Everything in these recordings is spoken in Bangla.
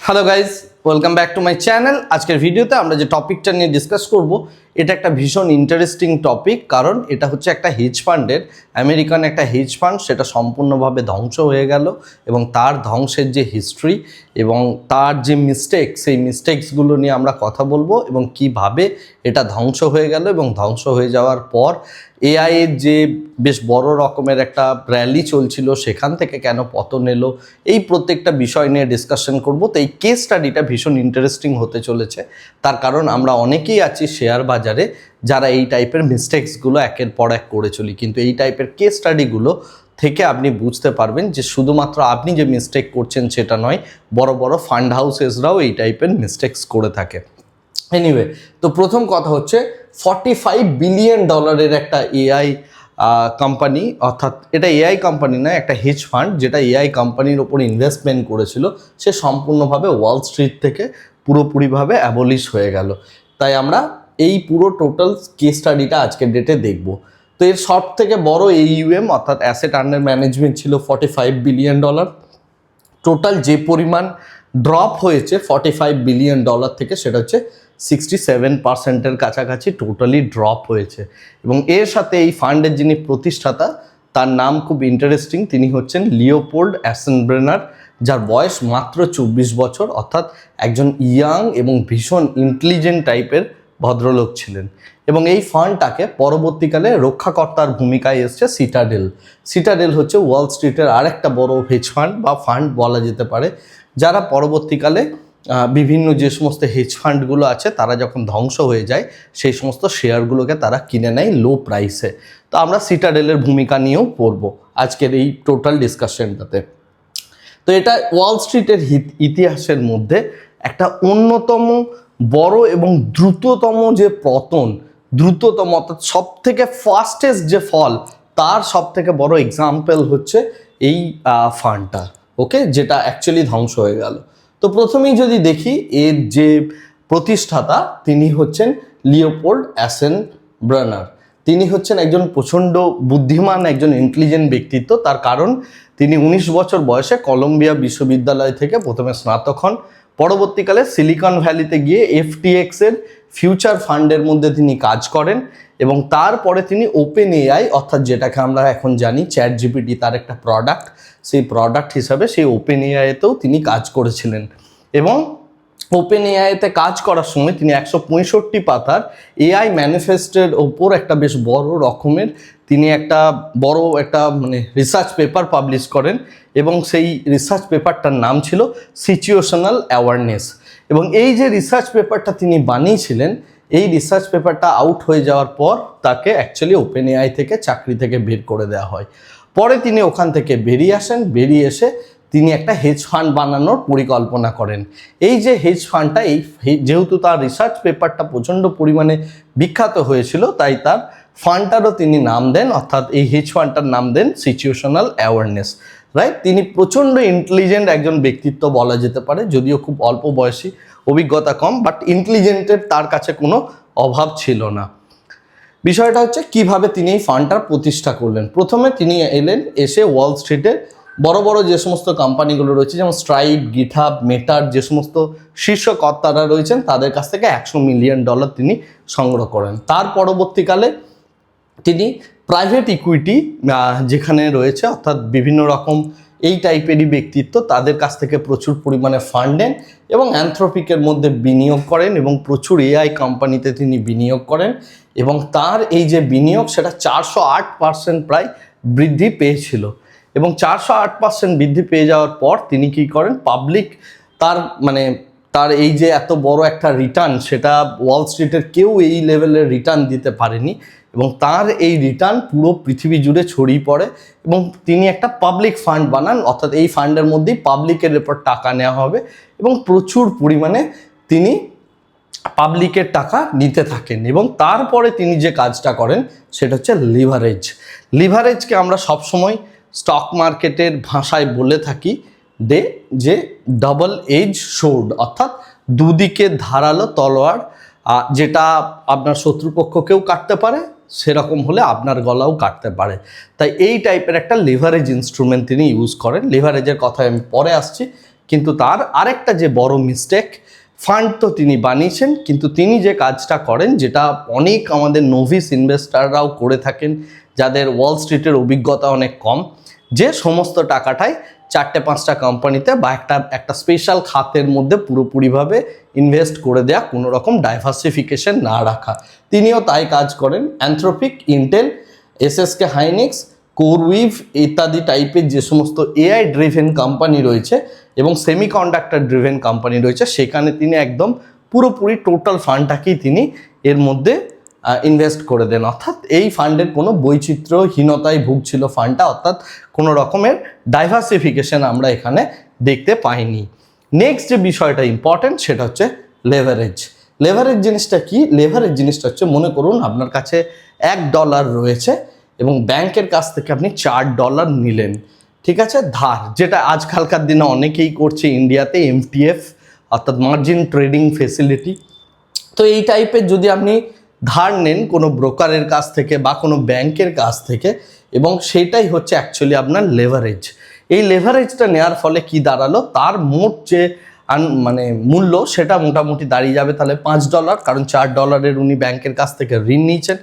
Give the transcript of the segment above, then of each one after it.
Hello guys, welcome back to my channel. আজকের ভিডিওতে আমরা যে টপিকটা নিয়ে ডিসকাস করব এটা একটা ভীষণ ইন্টারেস্টিং টপিক, কারণ এটা হচ্ছে একটা হেজ ফান্ডের, আমেরিকান একটা হেজ ফান্ড, সেটা সম্পূর্ণভাবে ধ্বংস হয়ে গেল এবং তার ধ্বংসের যে হিস্ট্রি এবং তার যে মিস্টেক, সেই মিস্টেক্সগুলো নিয়ে আমরা কথা বলবো এবং কিভাবে এটা ধ্বংস হয়ে গেল এবং ধ্বংস হয়ে যাওয়ার পর এআইয়ের যে বেশ বড় রকমের একটা র্যালি চলছিল সেখান থেকে কেন পতন এলো, এই প্রত্যেকটা বিষয় নিয়ে ডিসকাশন করব। তো এই কেস স্টাডিটা ভীষণ ইন্টারেস্টিং হতে চলেছে, তার কারণ আমরা অনেকেই আছি শেয়ার বাজারে যারা এই টাইপের মিস্টেক্সগুলো একের পর এক করে চলি, কিন্তু এই টাইপের কেস স্টাডিগুলো থেকে আপনি বুঝতে পারবেন যে শুধুমাত্র আপনি যে মিস্টেক করছেন সেটা নয়, বড় বড় ফান্ড হাউসেসরাও এই টাইপের মিস্টেক্স করে থাকে। এনিওয়ে, তো প্রথম কথা হচ্ছে $45 বিলিয়ন একটা এআই কোম্পানি, অর্থাৎ এটা এআই কোম্পানি না, একটা হেজ ফান্ড যেটা এআই কোম্পানির ওপর ইনভেস্টমেন্ট করেছিল, সে সম্পূর্ণভাবে ওয়াল স্ট্রিট থেকে পুরোপুরিভাবে অ্যাবলিশ হয়ে গেল। তাই আমরা এই পুরো টোটাল কেস স্টাডিটা আজকের ডেটে দেখব। তো এর সব থেকে বড় AUM অর্থাৎ অ্যাসেট আন্ডার ম্যানেজমেন্ট ছিল $45 বিলিয়ন। টোটাল যে পরিমাণ ড্রপ হয়েছে $45 বিলিয়ন থেকে, সেটা হচ্ছে 67%-এর কাছাকাছি টোটালি ড্রপ হয়েছে। এবং এর সাথে এই ফান্ডের যিনি প্রতিষ্ঠাতা, তার নাম খুব ইন্টারেস্টিং, তিনি হচ্ছেন লিওপোল্ড অ্যাসেনব্রেনার, যার বয়স মাত্র 24 বছর, অর্থাৎ একজন ইয়াং এবং ভীষণ ইন্টেলিজেন্ট টাইপের ভদ্রলোক ছিলেন। এবং এই ফান্ডটাকে পরবর্তীকালে রক্ষাকর্তার ভূমিকায় এসছে সিটাডেল। সিটাডেল হচ্ছে ওয়াল স্ট্রিটের আরেকটা বড় হেজ ফান্ড বা ফান্ড বলা যেতে পারে, যারা পরবর্তীকালে বিভিন্ন যে সমস্ত হেজ ফান্ডগুলো আছে তারা যখন ধ্বংস হয়ে যায় সেই সমস্ত শেয়ারগুলোকে তারা কিনে নেয় লো প্রাইসে। তো আমরা সিটাডেলের ভূমিকা নিয়েও পড়বো আজকের এই টোটাল ডিসকাশনটাতে। তো এটা ওয়াল স্ট্রিটের ইতিহাসের মধ্যে একটা অন্যতম বড় এবং দ্রুততম যে পতন, দ্রুততম অর্থাৎ সব থেকে ফাস্টেস্ট যে ফল, তার সব থেকে বড় এক্সাম্পল হচ্ছে এই ফান্ডটা, ওকে, যেটা অ্যাকচুয়ালি ধ্বংস হয়ে গেল। তো প্রথমেই যদি দেখি এর যে প্রতিষ্ঠাতা, তিনি হচ্ছেন লিওপোল্ড অ্যাসেনব্রেনার। তিনি হচ্ছেন একজন প্রচণ্ড বুদ্ধিমান, একজন ইন্টেলিজেন্ট ব্যক্তিত্ব। তার কারণ তিনি 19 বছর বয়সে কলম্বিয়া বিশ্ববিদ্যালয় থেকে প্রথমে স্নাতক হন, পরবর্তীকালে সিলিকন ভ্যালিতে গিয়ে FTX-এর ফিউচার ফান্ডের মধ্যে তিনি কাজ করেন এবং তারপরে তিনি ওপেন এআই, অর্থাৎ যেটাকে আমরা এখন জানি ChatGPT, তার একটা প্রোডাক্ট, সেই প্রোডাক্ট হিসাবে সেই ওপেন এআইতেও তিনি কাজ করেছিলেন। এবং ওপেন এআইতে কাজ করার সময় তিনি 165 পাতার এআই ম্যানিফেস্টোর ওপর একটা বেশ বড় রকমের তিনি একটা বড় একটা রিসার্চ পেপার পাবলিশ করেন এবং সেই রিসার্চ পেপারটার নাম ছিল সিচুয়েশনাল অ্যাওয়ারনেস। এবং এই যে রিসার্চ পেপারটা তিনি বানিয়েছিলেন, এই রিসার্চ পেপারটা আউট হয়ে যাওয়ার পর তাকে অ্যাকচুয়ালি ওপেন এআই থেকে চাকরি থেকে বের করে দেওয়া হয়। পরে তিনি ওখান থেকে বেরিয়ে আসেন, বেরিয়ে এসে তিনি একটা হেজ ফান্ড বানানোর পরিকল্পনা করেন। এই যে হেজ ফান্ডটা, যেহেতু তার রিসার্চ পেপারটা প্রচণ্ড পরিমাণে বিখ্যাত হয়েছিল, তাই তার ফান্ডটারও তিনি নাম দেন, অর্থাৎ এই হেজ ফান্ডটার নাম দেন সিচুয়েশনাল অ্যাওয়ারনেস, রাইট। তিনি প্রচণ্ড ইন্টেলিজেন্ট একজন ব্যক্তিত্ব বলা যেতে পারে, যদিও খুব অল্প বয়সী, অভিজ্ঞতা কম, বাট ইন্টেলিজেন্টের তার কাছে কোনো অভাব ছিল না। বিষয়টা হচ্ছে কিভাবে তিনি এই ফান্ডটার প্রতিষ্ঠা করলেন। প্রথমে তিনি এলেন, এসে ওয়াল স্ট্রিটের বড় বড় যে সমস্ত কোম্পানিগুলো রয়েছে, যেমন স্ট্রাইপ, গিটহাব, মেটার, যে সমস্ত শীর্ষ কর্তারা রয়েছেন তাদের কাছ থেকে $100 মিলিয়ন তিনি সংগ্রহ করেন। তার পরবর্তীকালে তিনি প্রাইভেট ইকুইটি যেখানে রয়েছে, অর্থাৎ বিভিন্ন রকম এই টাইপেরই ব্যক্তিত্ব, তাদের কাছ থেকে প্রচুর পরিমাণে ফান্ড নেন এবং অ্যানথ্রোপিকের মধ্যে বিনিয়োগ করেন এবং প্রচুর এআই কোম্পানিতে তিনি বিনিয়োগ করেন এবং তার এই যে বিনিয়োগ, সেটা 408% প্রায় বৃদ্ধি পেয়েছিল। এবং 408% বৃদ্ধি পেয়ে যাওয়ার পর তিনি কি করেন, পাবলিক তার এই যে এত বড় একটা রিটার্ন, সেটা ওয়াল স্ট্রিটের কেউ এই লেভেলের রিটার্ন দিতে পারেনি এবং তার এই রিটার্ন পুরো পৃথিবী জুড়ে ছড়িয়ে পড়ে এবং তিনি একটা পাবলিক ফান্ড বানান, অর্থাৎ এই ফান্ডের মধ্যেই পাবলিকের উপর টাকা নেওয়া হবে এবং প্রচুর পরিমাণে তিনি পাবলিকের টাকা নিতে থাকেন। এবং তারপরে তিনি যে কাজটা করেন সেটা হচ্ছে লিভারেজ। লিভারেজকে আমরা সবসময় স্টক মার্কেটের ভাষায় বলে থাকি যে ডাবল এজ সোর্ড, অর্থাৎ দুদিকে ধারালো তলোয়ার, যেটা আপনার শত্রুপক্ষকেও কাটতে পারে, সেরকম হলে আপনার গলাও কাটতে পারে। তাই এই টাইপের একটা লিভারেজ ইনস্ট্রুমেন্ট তিনি ইউজ করেন। লিভারেজের কথায় আমি পরে আসছি, কিন্তু তার আরেকটা যে বড় মিস্টেক, ফান্ড তো তিনি বানিয়েছেন, কিন্তু তিনি যে কাজটা করেন, যেটা অনেক আমাদের নোভিস ইনভেস্টাররাও করে থাকেন, যাদের ওয়াল স্ট্রিটের অভিজ্ঞতা অনেক কম, যে সমস্ত টাকাটাই 4-5টা কোম্পানিতে বা একটা স্পেশাল খাতের মধ্যে পুরোপুরিভাবে ইনভেস্ট করে দেয়া, কোনো রকম ডাইভার্সিফিকেশন না রাখা। তিনিও তাই কাজ করেন। অ্যানথ্রোপিক, ইন্টেল, এসএসকে হাইনিক্স, কোরউইভ ইত্যাদি টাইপের যে সমস্ত এআই ড্রিভেন কোম্পানি রয়েছে এবং সেমিকন্ডাক্টর ড্রিভেন কোম্পানি রয়েছে, সেখানে তিনি একদম পুরোপুরি টোটাল ফান্ডটাকেই তিনি এর মধ্যে ইনভেস্ট করে দেন। অর্থাৎ এই ফান্ডের কোনো বৈচিত্র্যহীনতায় ভুগছিল ফান্ডটা, অর্থাৎ কোনো রকমের ডাইভার্সিফিকেশন আমরা এখানে দেখতে পাইনি। নেক্সট যে বিষয়টা ইম্পর্টেন্ট সেটা হচ্ছে লেভারেজ। লেভারেজ জিনিসটা কি? লেভারেজ জিনিসটা হচ্ছে, মনে করুন আপনার কাছে $1 রয়েছে এবং ব্যাংকের কাছ থেকে আপনি $4 নিলেন, ঠিক আছে, ধার, যেটা আজকালকার দিনে অনেকেই করছে ইন্ডিয়াতে, এমটিএফ অর্থাৎ মার্জিন ট্রেডিং ফেসিলিটি। তো এই টাইপের যদি আপনি ধার নেন কোনো ব্রোকারের কাছ থেকে বা কোনো ব্যাংকের কাছ থেকে, এবং সেটাই হচ্ছে অ্যাকচুয়ালি আপনার লেভারেজ। এই লেভারেজটা নেওয়ার ফলে কি দাঁড়ালো, তার মোট যে মানে মূল্য সেটা মোটামুটি দাঁড়িয়ে যাবে তাহলে $5, কারণ $4 উনি ব্যাংকের কাছ থেকে ঋণ নিয়েছেন।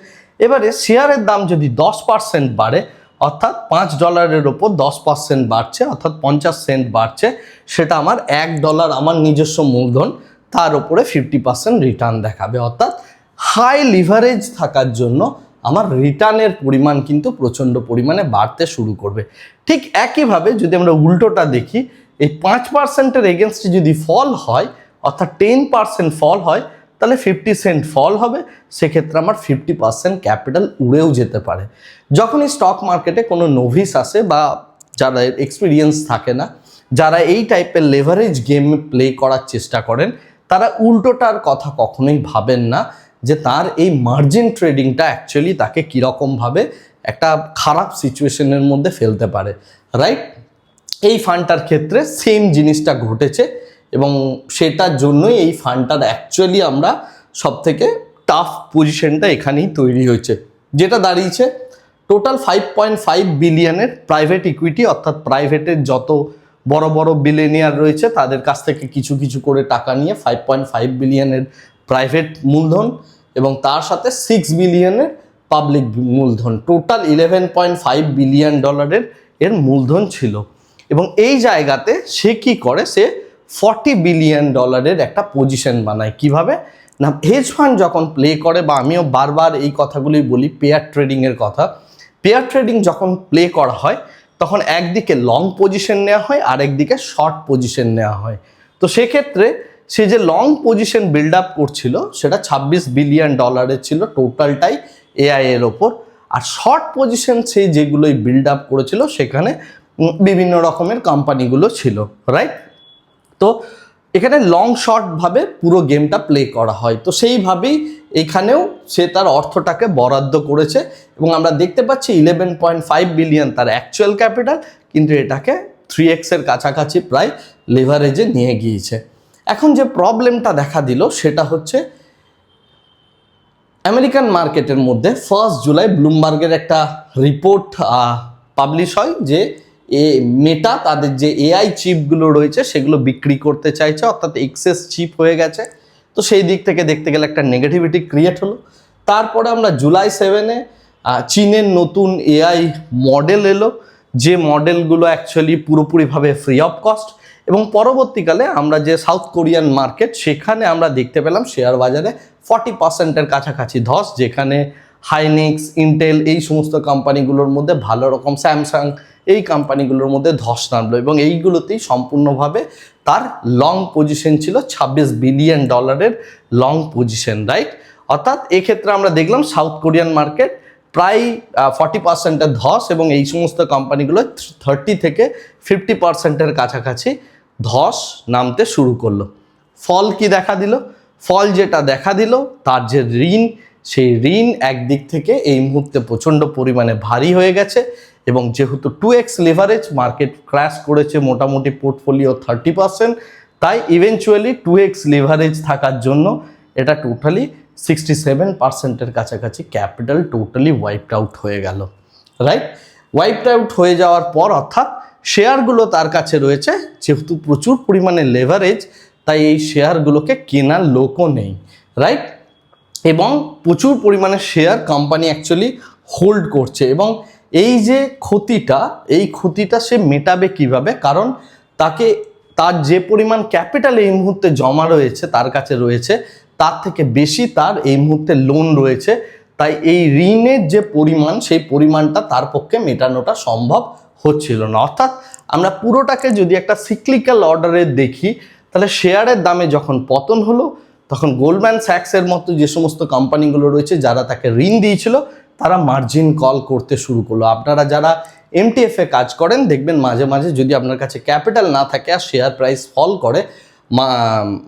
এবারে শেয়ারের দাম যদি 10% বাড়ে, অর্থাৎ $5 ওপর 10% বাড়ছে, অর্থাৎ 50 সেন্ট বাড়ছে, সেটা আমার $1 আমার নিজস্ব মূলধন, তার উপরে 50% রিটার্ন দেখাবে। অর্থাৎ হাই লিভারেজ থাকার জন্য আমার রিটার্নের পরিমাণ কিন্তু প্রচণ্ড পরিমাণে বাড়তে শুরু করবে। ঠিক একইভাবে যদি আমরা উল্টোটা দেখি, এই 5%-এর এগেনস্টে যদি ফল হয়, অর্থাৎ 10% ফল হয়, তাহলে 50 সেন্ট ফল হবে, সেক্ষেত্রে আমার 50% ক্যাপিটাল উড়েও যেতে পারে। যখনই স্টক মার্কেটে কোনো নোভিস আসে বা যারা এক্সপিরিয়েন্স থাকে না, যারা এই টাইপের লেভারেজ গেম প্লে করার চেষ্টা করেন, তারা উল্টোটার কথা কখনোই ভাবেন না, যে তার এই মার্জিন ট্রেডিংটা অ্যাকচুয়ালি তাকে কীরকমভাবে একটা খারাপ সিচুয়েশনের মধ্যে ফেলতে পারে, রাইট? এই ফান্ডটার ক্ষেত্রে সেম জিনিসটা ঘটেছে এবং সেটার জন্যই এই ফান্ডটার অ্যাকচুয়ালি আমরা সবথেকে টাফ পজিশনটা এখানেই তৈরি হয়েছে, যেটা দাঁড়িয়েছে টোটাল 5.5 বিলিয়নের প্রাইভেট ইকুইটি, অর্থাৎ প্রাইভেটের যত বড় বড় বিলিয়নিয়ার রয়েছে তাদের কাছ থেকে কিছু কিছু করে টাকা নিয়ে 5.5 বিলিয়নের প্রাইভেট মূলধন এবং তার সাথে 6 বিলিয়নের পাবলিক মূলধন, টোটাল $11.5 বিলিয়ন এর মূলধন ছিল। এবং এই জায়গাতে সে কি করে, সে $40 বিলিয়ন একটা পজিশন বানায়। কিভাবে না, হেজ ফান্ড যখন প্লে করে, বা আমিও বারবার এই কথাগুলি বলি পেয়ার ট্রেডিংয়ের কথা, পেয়ার ট্রেডিং যখন প্লে করা হয় তখন একদিকে লং পজিশন নেওয়া হয় আর একদিকে শর্ট পজিশন নেওয়া হয়। তো সেক্ষেত্রে সে যে লং পজিশন বিল্ড আপ করছিল সেটা $26 বিলিয়ন ছিল টোটালটাই এআই এর ওপর, আর শর্ট পজিশন সে যেগুলোই বিল্ড আপ করেছিল সেখানে বিভিন্ন রকমের কোম্পানিগুলো ছিল, রাইট? তো এখানে লং শর্টভাবে পুরো গেমটা প্লে করা হয়। তো সেইভাবেই এখানেও সে তার অর্থটাকে বরাদ্দ করেছে এবং আমরা দেখতে পাচ্ছি 11.5 বিলিয়ন তার অ্যাকচুয়াল ক্যাপিটাল, কিন্তু এটাকে 3x এর কাছাকাছি প্রায় লেভারেজে নিয়ে গিয়েছে। এখন যে প্রবলেমটা দেখা দিল সেটা হচ্ছে আমেরিকান মার্কেটের মধ্যে 1 জুলাই ব্লুমবার্গের একটা রিপোর্ট পাবলিশ হয় যে মেটা তাদের যে এআই চিপগুলো রয়েছে সেগুলো বিক্রি করতে চাইছে, অর্থাৎ এক্সেস চিপ হয়ে গেছে। তো সেই দিক থেকে দেখতে গেলে একটা নেগেটিভিটি ক্রিয়েট হলো। তারপরে আমরা জুলাই 7-এ চীনের নতুন এআই মডেল এলো, যে মডেলগুলো অ্যাকচুয়ালি পুরোপুরিভাবে ফ্রি অফ কস্ট, এবং পরবর্তীকালে আমরা যে সাউথ কোরিয়ান মার্কেট সেখানে আমরা দেখতে পেলাম শেয়ার বাজারে 40%-এর কাছাকাছি ধস, যেখানে হাইনিক্স, ইন্টেল এই সমস্ত কোম্পানিগুলোর মধ্যে ভালো রকম, স্যামসাং এই কোম্পানিগুলোর মধ্যে ধস নামলো এবং এইগুলোতেই সম্পূর্ণভাবে তার লং পজিশন ছিল $26 বিলিয়ন লং পজিশন, রাইট? অর্থাৎ এক্ষেত্রে আমরা দেখলাম সাউথ কোরিয়ান মার্কেট প্রায় 40%-এর ধস এবং এই সমস্ত কোম্পানিগুলো 30 থেকে 50%-এর কাছাকাছি ধস নামতে শুরু করলো। ফল কি দেখা দিল? ফল যেটা দেখা দিল, তার যে ঋণ, সেই ঋণ একদিক থেকে এই মুহূর্তে প্রচণ্ড পরিমাণে ভারী হয়ে গেছে এবং যেহেতু 2x লিভারেজ, মার্কেট ক্র্যাশ করেছে মোটামুটি পোর্টফোলিও 30%, তাই ইভেনচুয়ালি 2x লিভারেজ থাকার জন্য এটা টোটালি 67%-এর কাছাকাছি ক্যাপিটাল টোটালি ওয়াইপড আউট হয়ে গেল, রাইট? ওয়াইপড আউট হয়ে যাওয়ার পর, অর্থাৎ শেয়ারগুলো তার কাছে রয়েছে, যেহেতু প্রচুর পরিমাণে লেভারেজ, তাই এই শেয়ারগুলোকে কেনার লোকও নেই, রাইট? এবং প্রচুর পরিমাণে শেয়ার কোম্পানি অ্যাকচুয়ালি হোল্ড করছে, এবং এই যে ক্ষতিটা সে মেটাবে কিভাবে? কারণ তার যে পরিমাণ ক্যাপিটাল এই মুহূর্তে জমা রয়েছে, তার কাছে রয়েছে, তার থেকে বেশি তার এই মুহূর্তে লোন রয়েছে। তাই এই ঋণের যে পরিমাণ, সেই পরিমাণটা তার পক্ষে মেটানোটা সম্ভব হচ্ছিল না। অর্থাৎ আমরা পুরোটাকে যদি একটা সিক্লিক্যাল অর্ডারে দেখি, তাহলে শেয়ারের দামে যখন পতন হলো, তখন গোল্ডম্যান স্যাক্সের মতো যে সমস্ত কোম্পানিগুলো রয়েছে যারা তাকে ঋণ দিয়েছিল, তারা মার্জিন কল করতে শুরু করলো। আপনারা যারা এমটিএফে কাজ করেন দেখবেন মাঝে মাঝে যদি আপনার কাছে ক্যাপিটাল না থাকে আর শেয়ার প্রাইস ফল করে,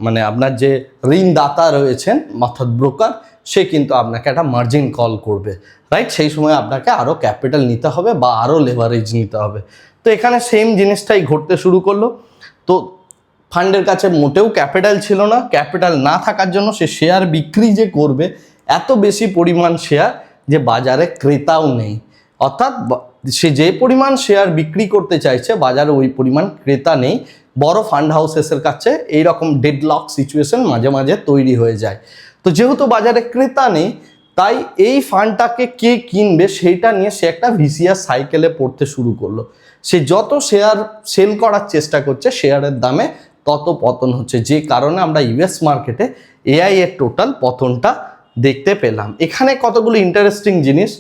মানে আপনার যে ঋণদাতা রয়েছেন অর্থাৎ ব্রোকার, সে কিন্তু আপনাকে একটা মার্জিন কল করবে, রাইট? সেই সময় আপনাকে আরও ক্যাপিটাল নিতে হবে বা আরও লেভারেজ নিতে হবে। তো এখানে সেম জিনিসটাই ঘটতে শুরু করলো। তো ফান্ডের কাছে মোটেও ক্যাপিটাল ছিল না, ক্যাপিটাল না থাকার জন্য সে শেয়ার বিক্রি যে করবে, এত বেশি পরিমাণ শেয়ার যে বাজারে ক্রেতাও নেই। অর্থাৎ সে যে পরিমাণ শেয়ার বিক্রি করতে চাইছে, বাজারে ওই পরিমাণ ক্রেতা নেই। বড় ফান্ড হাউসেসের কাছে এইরকম ডেডলক সিচুয়েশন মাঝে মাঝে তৈরি হয়ে যায়। তো যেহেতু বাজারে ক্রেতা নেই, তাই এই ফান্ডটাকে কে কিনবে সেইটা নিয়ে সে একটা ভিসিআর সাইকেলে পড়তে শুরু করলো। সে যত শেয়ার সেল করার চেষ্টা করছে, শেয়ারের দামে তত পতন হচ্ছে, যে কারণে আমরা ইউএস মার্কেটে এআই এর টোটাল পতনটা দেখতে পেলাম। এখানে কতগুলো ইন্টারেস্টিং জিনিস,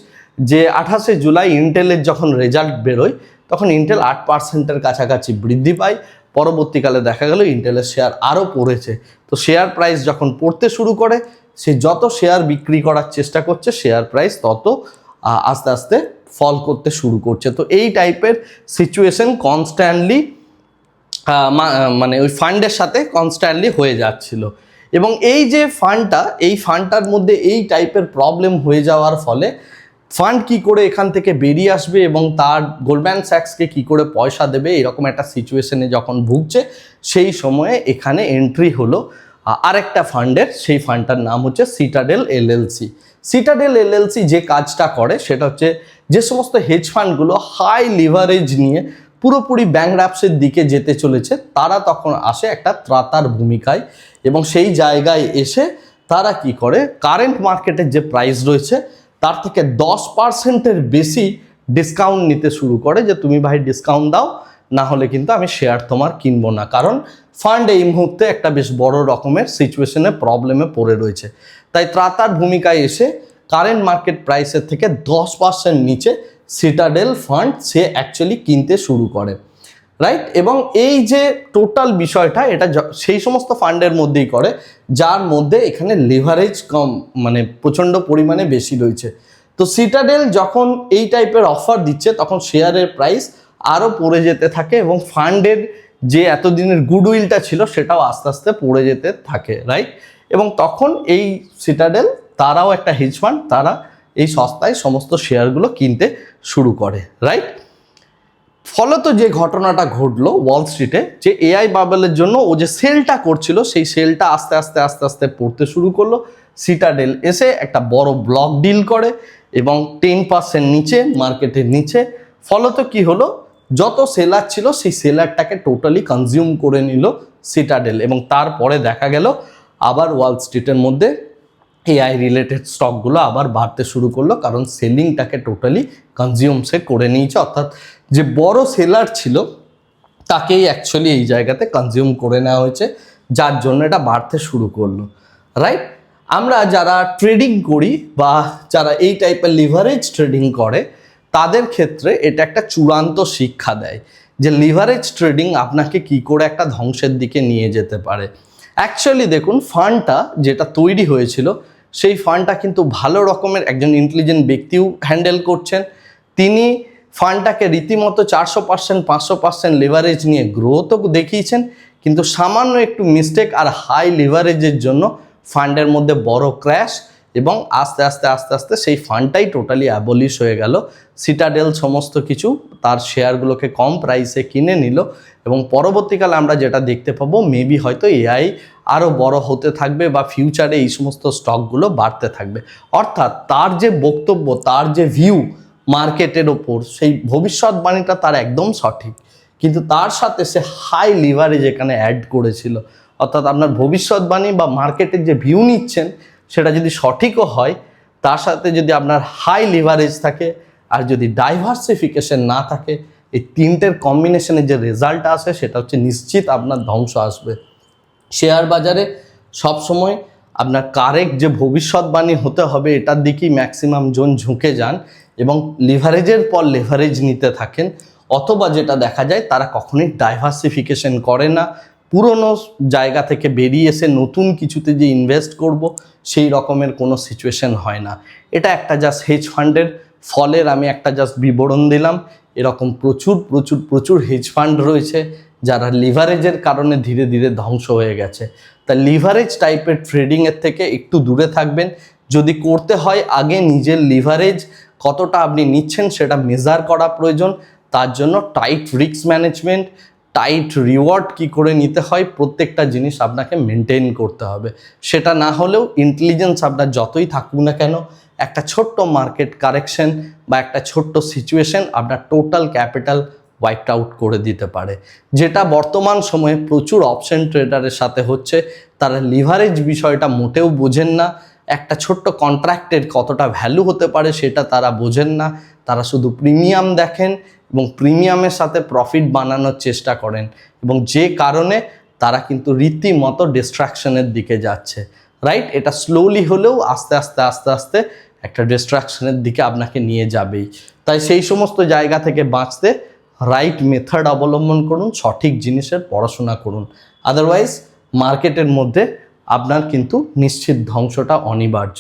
যে 28শে জুলাই ইন্টেলের যখন রেজাল্ট বেরোয়, তখন ইন্টেল 8%-এর কাছাকাছি বৃদ্ধি পায়। পরবর্তীকালে দেখা গেল ইন্টেলের শেয়ার আরও পড়েছে। তো শেয়ার প্রাইস যখন পড়তে শুরু করে, সে যত শেয়ার বিক্রি করার চেষ্টা করছে, শেয়ার প্রাইস তত আস্তে আস্তে ফল করতে শুরু করছে। তো এই টাইপের সিচুয়েশন কনস্ট্যান্টলি মানে ওই ফান্ডের সাথে কনস্ট্যান্টলি হয়ে যাচ্ছিল। এবং এই যে ফান্ডটার মধ্যে এই টাইপের প্রবলেম হয়ে যাওয়ার ফলে ফান্ড কি করে এখান থেকে বেরিয়ে আসবে এবং তার গোল্ডম্যান স্যাক্সকে কি করে পয়সা দেবে, এরকম একটা সিচুয়েশনে যখন ভুগছে, সেই সময়ে এখানে এন্ট্রি হলো আরেকটা ফান্ডের। সেই ফান্ডটার নাম হচ্ছে সিটাডেল এলএলসি। সিটাডেল এলএলসি যে কাজটা করে সেটা হচ্ছে, যে সমস্ত হেজ ফান্ডগুলো হাই লিভারেজ নিয়ে পুরোপুরি ব্যাংকরাপসির দিকে যেতে চলেছে, তারা তখন আসে একটা ত্রাতার ভূমিকায়, এবং সেই জায়গায় এসে তারা কি করে, কারেন্ট মার্কেটের যে প্রাইস রয়েছে তার থেকে 10%-এর বেশি ডিসকাউন্ট নিতে শুরু করে, যে তুমি ভাই ডিসকাউন্ট দাও, না হলে কিন্তু আমি শেয়ার তোমার কিনবো না। কারণ ফান্ড এই মুহূর্তে একটা বেশ বড় রকমের সিচুয়েশনে প্রবলেমে পড়ে রয়েছে। তাই ত্রাতার ভূমিকায় এসে কারেন্ট মার্কেট প্রাইসের থেকে 10% নিচে সিটাডেল ফান্ড সে অ্যাকচুয়ালি কিনতে শুরু করে, রাইট? এবং এই যে টোটাল বিষয়টা, এটা সেই সমস্ত ফান্ডের মধ্যেই করে যার মধ্যে এখানে লিভারেজ কম, মানে প্রচণ্ড পরিমাণে বেশি রয়েছে। তো সিটাডেল যখন এই টাইপের অফার দিচ্ছে, তখন শেয়ারের প্রাইস আরও পড়ে যেতে থাকে, এবং ফান্ডের যে এতদিনের গুডউইলটা ছিল সেটাও আস্তে আস্তে পড়ে যেতে থাকে, রাইট? এবং তখন এই সিটাডেল, তারাও একটা হেজ ফান্ড, তারা এই সস্তায় সমস্ত শেয়ারগুলো কিনতে শুরু করে, রাইট? ফলত যে ঘটনাটা ঘটলো ওয়াল স্ট্রিটে, যে এআই বাবেলের জন্য ও যে সেলটা করছিল, সেই সেলটা আস্তে আস্তে পড়তে শুরু করলো। সিটাডেল এসে একটা বড় ব্লক ডিল করে এবং 10% নিচে, মার্কেটের নিচে। ফলত কি হলো, যত সেলার ছিল সেই সেলারটাকে টোটালি কনজিউম করে নিল সিটাডেল, এবং তারপরে দেখা গেল আবার ওয়াল স্ট্রিটের মধ্যে এআই রিলেটেড স্টকগুলো আবার বাড়তে শুরু করলো, কারণ সেলিংটাকে টোটালি কনজিউম সে করে নিয়েছে। অর্থাৎ যে বড় সেলার ছিল তাকেই অ্যাকচুয়ালি এই জায়গাতে কনজিউম করে নেওয়া হয়েছে, যার জন্য এটা বাড়তে শুরু করলো, রাইট? আমরা যারা ট্রেডিং করি বা যারা এই টাইপের লিভারেজ ট্রেডিং করে, তাদের ক্ষেত্রে এটা একটা চূড়ান্ত শিক্ষা দেয় যে লিভারেজ ট্রেডিং আপনাকে কি করে একটা ধ্বংসের দিকে নিয়ে যেতে পারে। অ্যাকচুয়ালি দেখুন, ফান্ডটা যেটা তৈরি হয়েছিল, সেই ফান্ডটা কিন্তু ভালো রকমের একজন ইন্টেলিজেন্ট ব্যক্তিও হ্যান্ডেল করছেন। তিনি ফান্ডটাকে রীতিমতো 400%, 500% লিভারেজ নিয়ে গ্রোথও দেখিয়েছেন, কিন্তু সামান্য একটু মিস্টেক আর হাই লিভারেজের জন্য ফান্ডের মধ্যে বড় ক্র্যাশ, এবং আস্তে আস্তে সেই ফান্ডটাই টোটালি অ্যাবলিশ হয়ে গেল। সিটাডেল সমস্ত কিছু তার শেয়ারগুলোকে কম প্রাইসে কিনে নিল, এবং পরবর্তীকালে আমরা যেটা দেখতে পাবো, মেবি হয়তো এআই আরও বড় হতে থাকবে বা ফিউচারে এই সমস্ত স্টকগুলো বাড়তে থাকবে। অর্থাৎ তার যে বক্তব্য, তার যে ভিউ মার্কেটের ওপর, সেই ভবিষ্যৎবাণীটা তার একদম সঠিক। কিন্তু তার সাথে সে হাই লিভারেজ এখানে অ্যাড করেছিল। অর্থাৎ আপনার ভবিষ্যৎবাণী বা মার্কেটের যে ভিউ নিচ্ছেন সেটা যদি সঠিকও হয়, তার সাথে যদি আপনার হাই লিভারেজ থাকে আর যদি ডাইভার্সিফিকেশন না থাকে, এই তিনটের কম্বিনেশনে যে রেজাল্ট আসে সেটা হচ্ছে নিশ্চিত আপনার ধ্বংস আসবে। শেয়ার বাজারে সবসময় আপনার কারেক্ট যে ভবিষ্যৎবাণী হতে হবে এটার দিকেই ম্যাক্সিমাম জন ঝুঁকে যান এবং লিভারেজের পর লিভারেজ নিতে থাকেন, অথবা যেটা দেখা যায় তারা কখনোই ডাইভার্সিফিকেশন করে না। পুরনো জায়গা থেকে বেরিয়ে এসে নতুন কিছুতে যে ইনভেস্ট করব সেই রকমের কোনো সিচুয়েশন হয় না। এটা একটা জাস্ট হেজ ফান্ডের ফলের আমি একটা জাস্ট বিবরণ দিলাম। এরকম প্রচুর প্রচুর প্রচুর হেজ ফান্ড রয়েছে যারা লিভারেজের কারণে ধীরে ধীরে ধ্বংস হয়ে গেছে। তা লিভারেজ টাইপের ট্রেডিংয়ের থেকে একটু দূরে থাকবেন। যদি করতে হয় আগে নিজের লিভারেজ কতটা আপনি নিচ্ছেন সেটা মেজার করা প্রয়োজন। তার জন্য tight risk management, tight reward কি করে নিতে হয় প্রত্যেকটা জিনিস আপনাকে মেনটেন করতে হবে। সেটা না হলেও ইন্টেলিজেন্স আপনার যতই থাকুক না কেন, একটা ছোট্ট মার্কেট কারেকশন বা একটা ছোট্ট সিচুয়েশন আপনার টোটাল ক্যাপিটাল ওয়াইপড আউট করে দিতে পারে। যেটা বর্তমান সময়ে প্রচুর অপশন ট্রেডারের সাথে হচ্ছে। তারা লিভারেজ বিষয়টা মোটেও বোঝেন না। একটা ছোট্ট কন্ট্রাক্টের কতটা ভ্যালু হতে পারে সেটা তারা বোঝেন না। তারা শুধু প্রিমিয়াম দেখেন এবং প্রিমিয়ামের সাথে প্রফিট বানানোর চেষ্টা করেন, এবং যে কারণে তারা কিন্তু রীতিমতো ডিস্ট্রাকশনের দিকে যাচ্ছে। রাইট? এটা স্লোলি হলেও আস্তে আস্তে আস্তে আস্তে একটা ডিস্ট্রাকশনের দিকে আপনাকে নিয়ে যাবেই। তাই সেই সমস্ত জায়গা থেকে বাঁচতে রাইট মেথড অবলম্বন করুন, সঠিক জিনিসের পড়াশোনা করুন। আদারওয়াইজ মার্কেটের মধ্যে আপনার কিন্তু নিশ্চিত ধ্বংসটা অনিবার্য।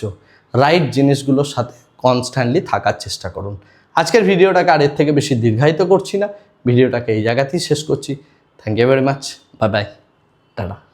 রাইট জিনিসগুলোর সাথে কনস্ট্যান্টলি থাকার চেষ্টা করুন। আজকের ভিডিওটাকে আর এর থেকে বেশি দীর্ঘায়িত করছি না, ভিডিওটাকে এই জায়গাতেই শেষ করছি। Thank you very much, bye bye, tata.